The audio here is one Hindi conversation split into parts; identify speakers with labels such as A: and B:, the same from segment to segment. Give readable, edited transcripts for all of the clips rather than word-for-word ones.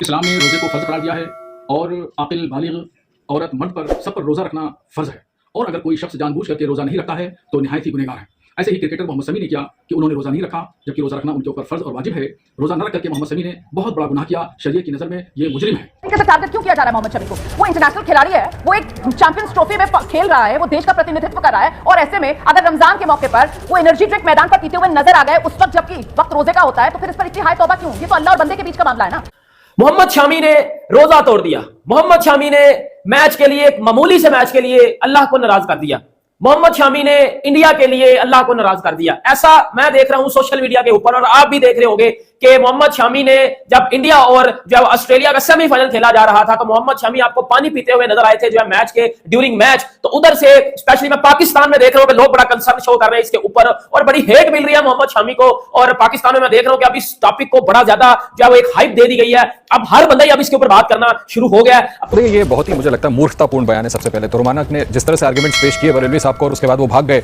A: इस्लाम ने रोजे को फर्ज करार दिया है और आकिल बालिग औरत मर्द पर सब पर रोजा रखना फर्ज है, और अगर कोई शख्स जानबूझ करके रोजा नहीं रखता है तो निहायत ही गुनहगार है। ऐसे ही क्रिकेटर मोहम्मद शमी ने किया कि उन्होंने रोजा नहीं रखा, जबकि रोजा रखना उनके ऊपर फर्ज और वाजिब है। रोजा न रख करके मोहम्मद शमी ने बहुत बड़ा गुनाह किया, शरीयत की नजर में ये मुजरिम है।
B: टारगेट क्यों किया जा रहा है मोहम्मद शमी को? वो इंटरनेशनल खिलाड़ी है, वो एक चैंपियंस ट्रॉफी में खेल रहा है, वो देश का प्रतिनिधित्व कर रहा है, और ऐसे में अगर रमजान के मौके पर वो एनर्जी ड्रिंक मैदान पर पीते हुए नजर आ गए उस वक्त जबकि वक्त रोजे का होता है, तो फिर इस पर इतनी हाई तौबा क्यों? ये तो अल्लाह और बंदे के बीच का मामला है ना।
C: मोहम्मद शामी ने रोजा तोड़ दिया। मोहम्मद शामी ने मैच के लिए, एक मामूली से मैच के लिए अल्लाह को नाराज कर दिया। मोहम्मद शामी ने इंडिया के लिए अल्लाह को नाराज कर दिया। ऐसा मैं देख रहा हूं सोशल मीडिया के ऊपर, और आप भी देख रहे होंगे कि मोहम्मद शामी ने जब इंडिया और जब ऑस्ट्रेलिया का सेमीफाइनल खेला जा रहा था तो मोहम्मद शामी आपको पानी पीते हुए नजर आए थे जो है मैच के ड्यूरिंग मैच। तो उधर से स्पेशली मैं पाकिस्तान में देख रहा हूं कि लोग बड़ा कंसर्न शो कर रहे हैं इसके ऊपर, और बड़ी हेट मिल रही है मोहम्मद शामी को। और पाकिस्तान में मैं देख रहा हूं कि अब इस टॉपिक को बड़ा ज्यादा जो है वो एक हाइप दे दी गई है। अब हर बंदा ही अब इसके ऊपर बात करना शुरू हो गया है।
D: ये बहुत ही मुझे लगता है मूर्खतापूर्ण बयान है। सबसे पहले तो रोमानक ने जिस तरह से आर्गुमेंट्स पेश किए बरेलवी साहब को, और उसके बाद वो भाग गए,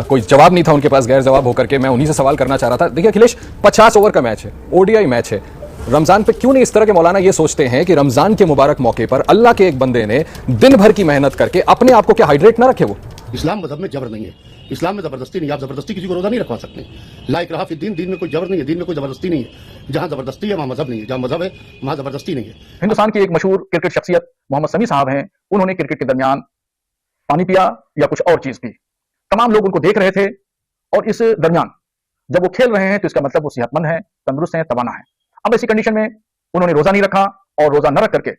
D: कोई जवाब नहीं था उनके पास, गैर जवाब होकर के मैं उन्हीं से सवाल करना चाह रहा था। देखिए अखिलेश, 50 ओवर का मैच है, ओडीआई मैच है, रमजान पे क्यों नहीं इस तरह के मौलाना ये सोचते हैं कि रमजान के मुबारक मौके पर अल्लाह के एक बंदे ने दिन भर की मेहनत करके अपने आप को क्या हाइड्रेट ना रखे? वो
E: इस्लाम मजहब में जबर नहीं है, इस्लाम में जबरदस्ती नहीं है। आप जबरदस्ती किसी को रोजा नहीं रखवा सकते। ला इकराह फी दीन, दीन में कोई जबर नहीं है, दीन में कोई जबरदस्ती नहीं है। जहां जबरदस्ती है वहां मजहब नहीं है, जहां मजहब है वहां जबरदस्ती नहीं है।
F: हिंदुस्तान की एक मशहूर क्रिकेट शख्सियत मोहम्मद शमी साहब हैं, उन्होंने क्रिकेट के दरमियान पानी पिया या कुछ और चीज पी। तमाम लोग उनको देख रहे थे, और इस दरमियान जब वो खेल रहे हैं तो इसका मतलब वो सेहतमंद है, तंदुरुस्त है, तवाना है। अब ऐसी कंडीशन में उन्होंने रोजा नहीं रखा, और रोजा न रख करके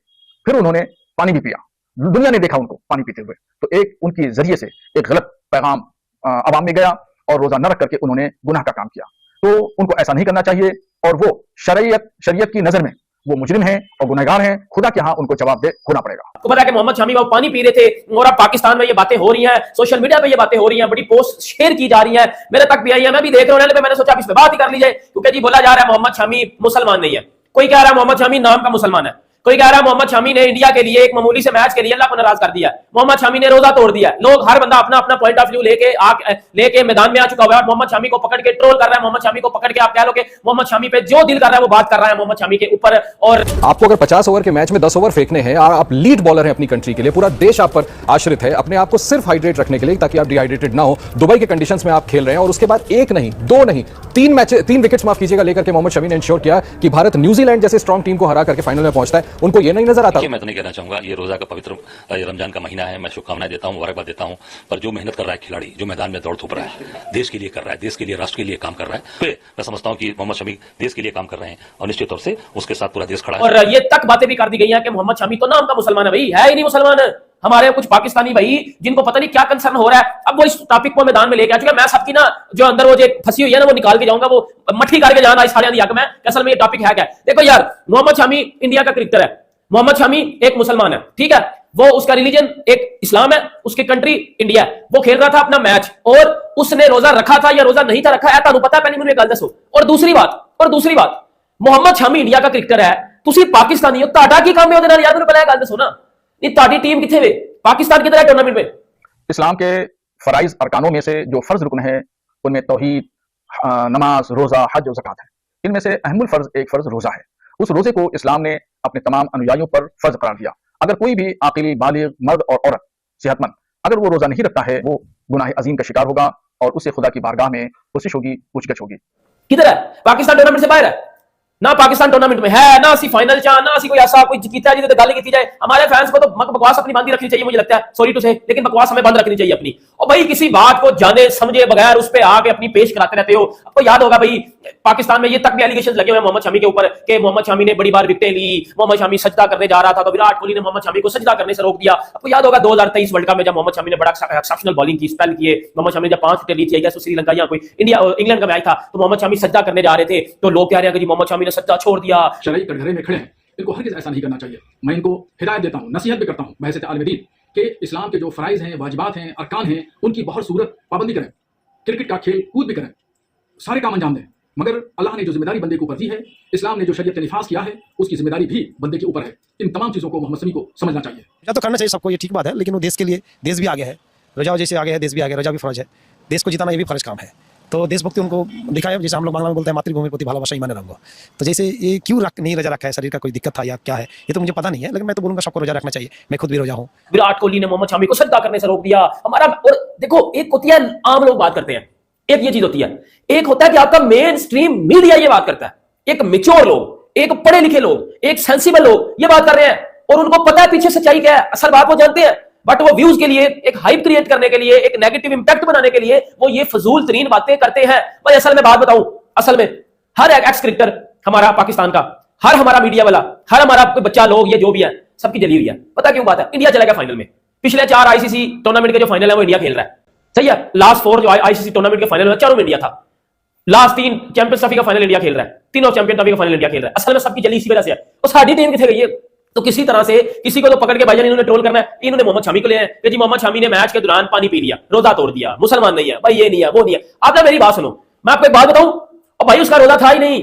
F: फिर उन्होंने पानी भी पिया। दुनिया ने देखा उनको पानी पीते हुए, तो एक उनकी जरिए से एक गलत पैगाम अवाम में गया, और रोजा न रख करके उन्होंने गुनाह का काम किया। तो उनको ऐसा नहीं करना चाहिए, और वो शरीयत की नजर में वो मुजरिम हैं और गुनहगार हैं। खुदा के यहाँ उनको जवाब दे होना पड़ेगा।
C: आपको पता है कि मोहम्मद शामी वो पानी पी रहे थे, और अब पाकिस्तान में ये बातें हो रही हैं, सोशल मीडिया पे ये बातें हो रही हैं, बड़ी पोस्ट शेयर की जा रही हैं, मेरे तक भी आई है, मैं भी देख रहा हूं। मैंने सोचा इस पे बात ही कर लीजिए, क्योंकि जी बोला जा रहा है मोहम्मद शामी मुसलमान नहीं है। कोई कह रहा है मोहम्मद शामी नाम का मुसलमान है, कोई कह रहा है मोहम्मद शामी ने इंडिया के लिए एक मामूली से मैच के लिए अल्लाह को नाराज कर दिया। मोहम्मद शामी ने रोजा तोड़ दिया। लोग हर बंदा अपना अपना पॉइंट ऑफ व्यू लेके मैदान में आ चुका हुआ है। मोहम्मद शामी को पकड़ के ट्रोल कर रहा है, मोहम्मद शामी को पकड़ के आप कह लो कि मोहम्मद शामी पे जो दिल कर रहा है वो बात कर रहा है मोहम्मद शामी के ऊपर। और
D: आपको अगर 50 ओवर के मैच में 10 ओवर फेंकने हैं, आप लीड बॉलर हैं अपनी कंट्री के लिए, पूरा देश आप पर आश्रित है अपने आप को सिर्फ हाइड्रेट रखने के लिए ताकि आप डिहाइड्रेटेड ना हो। दुबई के कंडीशंस में आप खेल रहे हैं, और उसके बाद एक नहीं, दो नहीं, 3 विकेट्स माफ कीजिएगा लेकर के मोहम्मद शमी ने इंश्योर किया कि भारत न्यूजीलैंड जैसे स्ट्रॉन्ग टीम को हरा करके फाइनल में पहुंचता है। उनको ये नहीं नजर आता।
G: मैं तो नहीं कहना चाहूंगा, ये रोजा का पवित्र रमजान का महीना है, मैं शुभकामनाएं देता हूं, मुबारकबाद देता हूं, पर जो मेहनत कर रहा है खिलाड़ी, जो मैदान में दौड़ धूप रहा है, देश के लिए कर रहा है, देश के लिए, राष्ट्र के लिए काम कर रहा है, तो मैं समझता हूं कि मोहम्मद शमी देश के लिए काम कर रहे हैं, और निश्चित तौर से उसके साथ पूरा देश खड़ा है।
C: और ये तक बातें भी कर दी गई हैं कि मोहम्मद शमी तो नाम का मुसलमान है, भाई है ही नहीं मुसलमान। हमारे कुछ पाकिस्तानी भाई जिनको पता नहीं क्या कंसर्न हो रहा है, अब वो इस टॉपिक को मैदान में लेके आ चुके हैं। मैं सबकी ना जो अंदर वो जो फंसी हुई है ना वो निकाल के जाऊंगा, वो मट्ठी करके जाना सारे दिया कि मैं असल में ये टॉपिक है क्या। देखो यार, मोहम्मद शमी इंडिया का क्रिकेटर है, मोहम्मद शमी एक मुसलमान है, ठीक है, वो उसका रिलीजन एक इस्लाम है, उसकी कंट्री इंडिया है, वो खेल रहा था अपना मैच, और उसने रोजा रखा था या रोजा नहीं था रखा है तुहानू पता है? पहले मुझे गल दसो। और दूसरी बात मोहम्मद शमी इंडिया का क्रिकेटर है, तुसी पाकिस्तानी हो, ताड़ा की काम है ਉਹਦੇ ਨਾਲ यार? ਮੈਨੂੰ पहले गल दसो ना, ये ताड़ी टीम किथे वे? पाकिस्तान किधर है टूर्नामेंट में?
F: इस्लाम के फराइज अरकानों में से जो फर्ज रुकन है उनमें तौहीद, नमाज, रोजा, हज और ज़कात है। इनमें से अहमुल फर्ज एक फर्ज रोजा है। उस रोजे को इस्लाम ने अपने तमाम अनुयायियों पर फर्ज करार दिया। अगर कोई भी आकिल, बालिग, मर्द और औरत, सेहतमंद, अगर वो रोजा नहीं रखता है, वो गुनाह अजीम का शिकार होगा, और उससे खुदा की बारगाह में कोशिश होगी, पूछगछ होगी।
C: किधर है? पाकिस्तान टूर्नामेंट से बाहर है ना, पाकिस्तान टूर्नामेंट में है ना, सी फाइनल चा ना, सी कोई ऐसा कोई जीता जिसे गल की जाए। हमारे फैंस को तो बकवास अपनी बंद रखनी चाहिए, मुझे लगता है, सॉरी टू से, लेकिन बकवास हमें बंद रखनी चाहिए अपनी। और भाई किसी बात को जाने समझे बगैर उस पे आके अपनी पेश कराते रहते हो। आपको याद होगा भाई पाकिस्तान में ये तक भी एलिगेशन लगे हुए मोहम्मद शमी के ऊपर कि मोहम्मद शमी ने बड़ी बार विकेटें ली, मोहम्मद शमी सजदा करने जा रहा था तो विराट कोहली ने मोहम्मद शमी को सजदा करने से रोक दिया। आपको याद होगा 2023 वर्ल्ड कप में जब मोहम्मद शमी ने बड़ा एक्सेप्शनल बॉलिंग की, स्पेल किए, मोहम्मद शमी ने जब 5 विकेट ली थी, या श्रीलंका या कोई इंग्लैंड का मैच था, तो मोहम्मद शमी सजदा करने जा रहे थे, तो लोग कह रहे हैं कि जी मोहम्मद शमी ने सजदा छोड़ दिया।
A: शरई कटघरे में खड़े हैं, इनको हरगिज़ ऐसा नहीं करना चाहिए। मैं इनको हिदायत देता हूँ, नसीहत भी करता हूँ बहैसियत आलिम दीन कि इस्लाम के जो फ़राइज़ हैं, वाजिबात हैं, अरकान हैं, उनकी बहुत सूरत पाबंदी करें। क्रिकेट का खेल कूद भी करें, सारे काम अंजाम दें, मगर अल्लाह ने जो जिम्मेदारी बंदे के ऊपर दी है, इस्लाम ने जो शरीयत का निफाज किया है, उसकी जिम्मेदारी भी बंदे के ऊपर है। इन तमाम चीज़ों को मोहम्मद शमी को समझना चाहिए।
H: रोजा तो करना चाहिए सबको, ये ठीक बात है, लेकिन वो देश के लिए, देश भी आगे है, रोजा जैसे आगे है, देश भी आगे, रोजा भी फर्ज है, देश को जिताना ये भी फर्ज काम है। तो देशभक्ति उनको दिखाया, जैसे हम लोग बांग्ला में बोलते हैं मातृभूमि प्रति भालोबाशा ईमान रंगो। तो जैसे ये क्यों नहीं रोजा रखा है, शरीर का कोई दिक्कत था या क्या है, ये तो मुझे पता नहीं है, लेकिन मैं तो बोलूंगा सबको रोजा रखना चाहिए। मैं खुद भी रोजा हूँ।
C: विराट कोहली ने मोहम्मद शमी को सजदा करने से रोक दिया हमारा। और देखो, एक होती है आम लोग बात करते हैं, एक ये चीज होती है, एक होता है कि आपका मेन स्ट्रीम मीडिया ये बात करता है, एक मेच्योर लोग, एक पढ़े लिखे लोग, एक सेंसिबल लोग ये बात कर रहे हैं और उनको पता है पीछे सच्चाई क्या है, असल बात वो जानते हैं, बट वो व्यूज के लिए, एक हाइप क्रिएट करने के लिए, एक नेगेटिव इंपैक्ट बनाने के लिए वो ये फजूल तरीन बातें करते हैं। भाई असल में बात बताऊं, असल में हर एक्स क्रिकेटर हमारा पाकिस्तान का, हर हमारा मीडिया वाला, हर हमारा कोई बच्चा लोग, ये जो भी है सबकी जली हुई है। पता क्यों बात है? इंडिया चला गया फाइनल में। पिछले 4 आईसीसी टूर्नामेंट के जो फाइनल है वो इंडिया खेल रहा है, सही है। लास्ट 4 जो आईसीसी टूर्नामेंट के फाइनल में चारों में इंडिया था। लास्ट 3 चैंपियंस ट्रॉफी का फाइनल इंडिया खेल रहा है, तीनों चैंपियन ट्रॉफी का फाइनल इंडिया खेल रहा है। असल में सबकी जली इसी वजह से है। और साडी टीम किथे गई है? तो किसी तरह से किसी को तो पकड़ के भाईजान इन्होंने ट्रोल करना है, इन्होंने मोहम्मद शमी को ले कि जी मोहम्मद शमी ने मैच के दौरान पानी पी लिया, रोजा तोड़ दिया, मुसलमान नहीं है भाई, ये नहीं है वो नहीं है। आप ना मेरी बात सुनो, मैं आपको एक बात बताऊं, और भाई उसका रोजा था ही नहीं,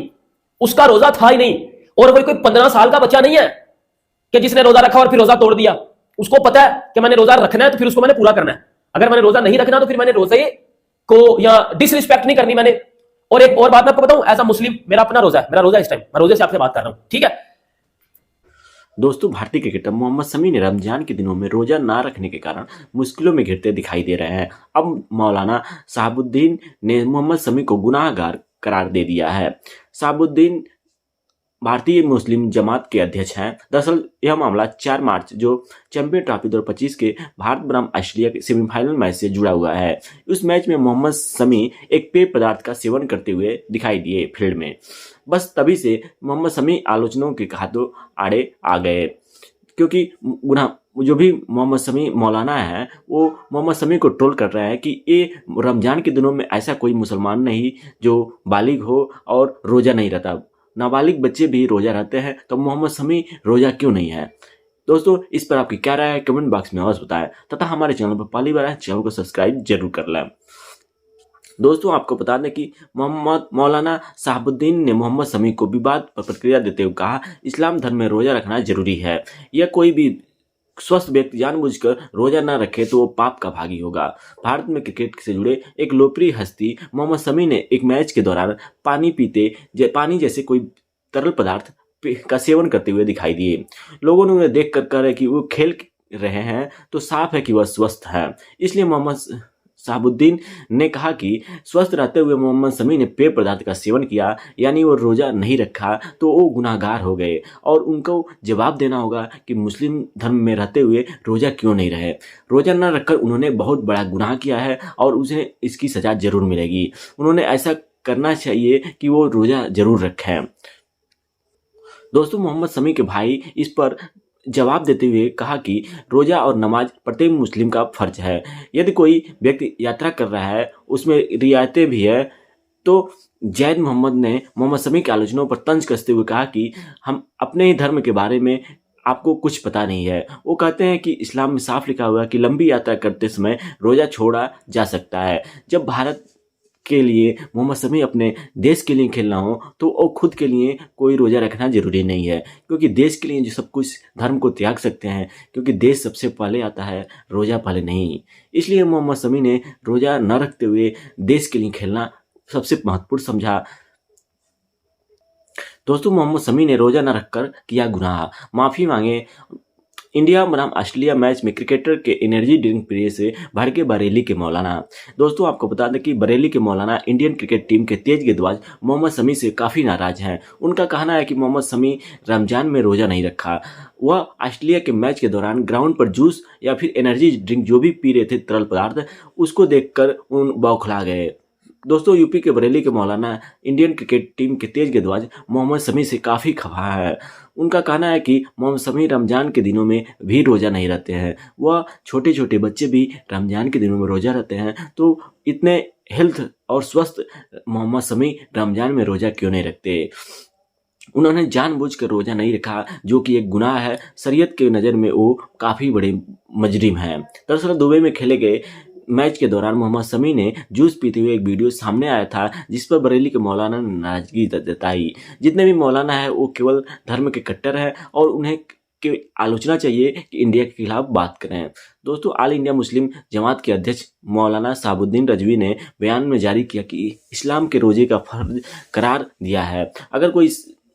C: उसका रोजा था ही नहीं। और वो कोई 15 साल का बच्चा नहीं है कि जिसने रोजा रखा और फिर रोजा तोड़ दिया। उसको पता है कि मैंने रोजा रखना है तो फिर उसको मैंने पूरा करना है। अगर मैंने रोजा नहीं रखना तो फिर मैंने रोजे को या डिसरिस्पेक्ट नहीं करनी मैंने। और एक और बात मैं आपको बताऊं, एज अ मुस्लिम मेरा अपना रोजा है, मेरा रोजा इस टाइम, मैं रोजे से आपसे बात कर रहा हूं, ठीक है।
I: दोस्तों, भारतीय क्रिकेटर मोहम्मद शमी ने रमजान के दिनों में रोजा ना रखने के कारण मुश्किलों में घिरते दिखाई दे रहे हैं। अब मौलाना शहाबुद्दीन ने मोहम्मद शमी को गुनाहगार करार दे दिया है। शहाबुद्दीन भारतीय मुस्लिम जमात के अध्यक्ष हैं। दरअसल यह मामला 4 मार्च जो चैंपियन ट्रॉफी 2025 के भारत बनाम ऑस्ट्रेलिया के सेमीफाइनल मैच से जुड़ा हुआ है। उस मैच में मोहम्मद शमी एक पेय पदार्थ का सेवन करते हुए दिखाई दिए फील्ड में। बस तभी से मोहम्मद शमी आलोचनाओं के हाथों आड़े आ गए, क्योंकि जो भी मोहम्मद शमी मौलाना है वो मोहम्मद शमी को ट्रोल कर रहे हैं कि ये रमजान के दिनों में ऐसा कोई मुसलमान नहीं जो बालिग हो और रोजा नहीं रहता, नाबालिग बच्चे भी रोजा रहते हैं, तो मोहम्मद शमी रोजा क्यों नहीं है। दोस्तों, इस पर आपकी क्या राय है कमेंट बॉक्स में अवश्य बताएं, तथा हमारे चैनल पर पहली बार है चैनल को सब्सक्राइब जरूर कर लें। दोस्तों, आपको बता दें कि मौलाना शहाबुद्दीन ने मोहम्मद शमी को विवाद पर प्रतिक्रिया देते हुए कहा, इस्लाम धर्म में रोजा रखना जरूरी है। यह कोई भी स्वस्थ व्यक्ति जानबूझकर रोजा न रखे तो वो पाप का भागी होगा। भारत में क्रिकेट से जुड़े एक लोकप्रिय हस्ती मोहम्मद शमी ने एक मैच के दौरान पानी जैसे कोई तरल पदार्थ का सेवन करते हुए दिखाई दिए। लोगों ने उन्हें देख कर कह रहे कि वो खेल रहे हैं तो साफ है कि वह स्वस्थ है। इसलिए मोहम्मद शहाबुद्दीन ने कहा कि स्वस्थ रहते हुए मोहम्मद शमी ने पेय पदार्थ का सेवन किया, यानी वो रोजा नहीं रखा, तो वो गुनाहगार हो गए और उनको जवाब देना होगा कि मुस्लिम धर्म में रहते हुए रोजा क्यों नहीं रहे। रोजा न रखकर उन्होंने बहुत बड़ा गुनाह किया है और उसे इसकी सजा जरूर मिलेगी। उन्होंने ऐसा करना चाहिए कि वो रोजा जरूर रखें। दोस्तों, मोहम्मद शमी के भाई इस पर जवाब देते हुए कहा कि रोजा और नमाज प्रत्येक मुस्लिम का फर्ज है। यदि कोई व्यक्ति यात्रा कर रहा है उसमें रियायतें भी है, तो जैद मोहम्मद ने मोहम्मद शमी की आलोचनाओं पर तंज कसते हुए कहा कि हम अपने ही धर्म के बारे में आपको कुछ पता नहीं है। वो कहते हैं कि इस्लाम में साफ लिखा हुआ है कि लंबी यात्रा करते समय रोजा छोड़ा जा सकता है। जब भारत के लिए मोहम्मद शमी अपने देश के लिए खेलना हो तो वो खुद के लिए कोई रोजा रखना जरूरी नहीं है, क्योंकि देश के लिए जो सब कुछ धर्म को त्याग सकते हैं, क्योंकि देश सबसे पहले आता है, रोजा पहले नहीं। इसलिए मोहम्मद शमी ने रोजा न रखते हुए देश के लिए खेलना सबसे महत्वपूर्ण समझा। दोस्तों, मोहम्मद शमी ने रोजा न रखकर किया गुनाह, माफी मांगे। इंडिया बनाम ऑस्ट्रेलिया मैच में क्रिकेटर के एनर्जी ड्रिंक पीने से भड़के बरेली के मौलाना। दोस्तों, आपको बता दें कि बरेली के मौलाना इंडियन क्रिकेट टीम के तेज गेंदबाज मोहम्मद शमी से काफ़ी नाराज हैं। उनका कहना है कि मोहम्मद शमी रमजान में रोजा नहीं रखा। वह ऑस्ट्रेलिया के मैच के दौरान ग्राउंड पर जूस या फिर एनर्जी ड्रिंक जो भी पी रहे थे तरल पदार्थ, उसको देखकर उन बौखला गए। दोस्तों, यूपी के बरेली के मौलाना इंडियन क्रिकेट टीम के तेज गेंदबाज मोहम्मद शमी से काफ़ी खफा है। उनका कहना है कि मोहम्मद शमी रमजान के दिनों में भी रोज़ा नहीं रहते हैं। वह छोटे छोटे बच्चे भी रमजान के दिनों में रोज़ा रहते हैं, तो इतने हेल्थ और स्वस्थ मोहम्मद शमी रमजान में रोज़ा क्यों नहीं रखते। उन्होंने जानबूझकर रोज़ा नहीं रखा, जो कि एक गुनाह है। शरीयत के नज़र में वो काफ़ी बड़े मुजरिम हैं। दरअसल दुबई में खेले गए मैच के दौरान मोहम्मद शमी ने जूस पीते हुए एक वीडियो सामने आया था, जिस पर बरेली के मौलाना ने नाराजगी जताई। जितने भी मौलाना है वो केवल धर्म के कट्टर हैं और उन्हें की आलोचना चाहिए कि इंडिया के खिलाफ बात करें। दोस्तों, ऑल इंडिया मुस्लिम जमात के अध्यक्ष मौलाना साहबुद्दीन रजवी ने बयान में जारी किया कि इस्लाम के रोजे का फर्ज करार दिया है। अगर कोई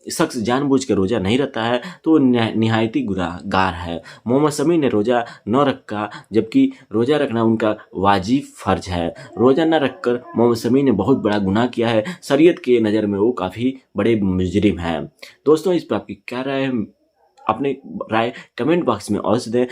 I: शख्स जानबूझकर रोजा नहीं रखता है तो वो निहायती गुनाहगार है। मोहम्मद शमी ने रोजा न रखा, जबकि रोजा रखना उनका वाजिब फर्ज है। रोजा न रखकर मोहम्मद शमी ने बहुत बड़ा गुनाह किया है। शरीयत के नज़र में वो काफ़ी बड़े मुजरिम हैं। दोस्तों, इस पर आपकी क्या राय है? अपने राय कमेंट बॉक्स में अवश्य दें।